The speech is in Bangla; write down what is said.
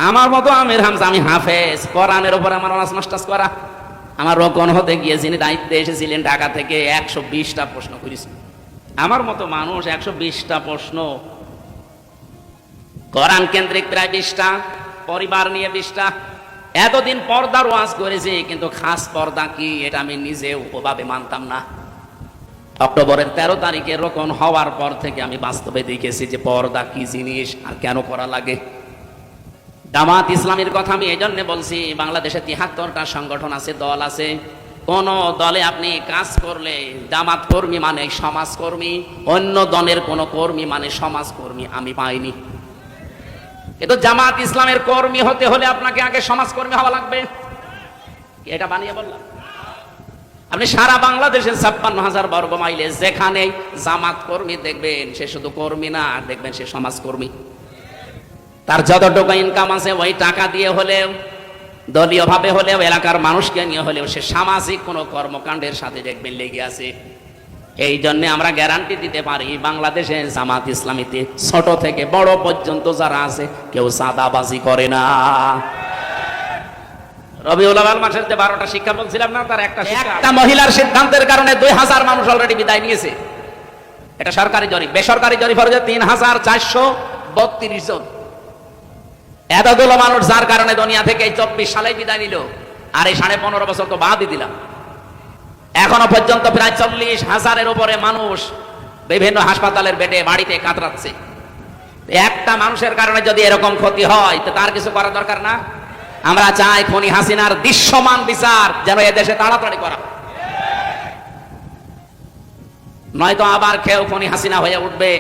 আমার মতো আমির হামজা, আমি হাফেজ, কোরআনের উপর আমার অনার্স মাস্টার্স করা। আমার রোকন হতে গিয়ে যিনি দায়িত্বে এসেছিলেন ঢাকা থেকে 120টা প্রশ্ন করেছি। আমার মতো মানুষ 120টা প্রশ্ন, কোরআন কেন্দ্রিক প্রায় 20টা, পরিবার নিয়ে 20টা। এতদিন পর্দার ওয়াজ করেছি, কিন্তু খাস পর্দা কি এটা আমি নিজেও ওভাবে মানতাম না। অক্টোবরের 13 তারিখে রোকন হওয়ার পর থেকে আমি বাস্তবে দেখেছি যে পর্দা কি জিনিস আর কেন করা লাগে। জামাত ইসলামের কথা আমি এই জন্য বলছি, বাংলাদেশে 73টা সংগঠন আছে, দল আছে। কোন দলে আপনি কাজ করলে জামাত কর্মী মানে সমাজকর্মী, অন্য দলের কোন কর্মী মানে সমাজকর্মী আমি পাইনি। কিন্তু জামাত ইসলামের কর্মী হতে হলে আপনাকে আগে সমাজকর্মী হওয়া লাগবে। এটা বানিয়ে বললাম। আপনি সারা বাংলাদেশের 56,000 বর্গ মাইলে যেখানে জামাত কর্মী দেখবেন, সে শুধু কর্মী না, দেখবেন সে সমাজকর্মী। তার যতটুকু ইনকাম আছে ওই টাকা দিয়ে হলেও, দলীয় ভাবে হলেও, এলাকার মানুষকে নিয়ে হলেও সে সামাজিক কোনো কর্মকাণ্ডের সাথে দেখবেন লেগে আছে। এই জন্য আমরা গ্যারান্টি দিতে পারি বাংলাদেশে জামাত ইসলামীতে ছোট থেকে বড় পর্যন্ত যারা আছে কেউ চাঁদাবাজি করে না। রবিউল আউয়াল মাসের যে 12টা শিক্ষা বলছিলাম না, তার একটা মহিলার সিদ্ধান্তের কারণে 2000 মানুষ অলরেডি বিদায় নিয়েছে। এটা সরকারি জরিপ। বেসরকারি জরিপ হচ্ছে 3432 জন। এতগুলো মানুষ যার কারণে দুনিয়া থেকে 24 সালে বিদায় নিল, আর এই 15.5 বছর তো বাদই দিলাম। এখনো পর্যন্ত প্রায় 40,000-এর উপরে মানুষ বিভিন্ন হাসপাতালের বেডে, বাড়িতে কাতরাচ্ছে। একটা মানুষের কারণে যদি এরকম ক্ষতি হয়, তো তার কিছু করা দরকার না? আমরা চাই খুনি হাসিনার দৃশ্যমান বিচার যেন এদেশে তাড়াতাড়ি করা, নয়তো আবার কেউ খুনি হাসিনা হয়ে উঠবে।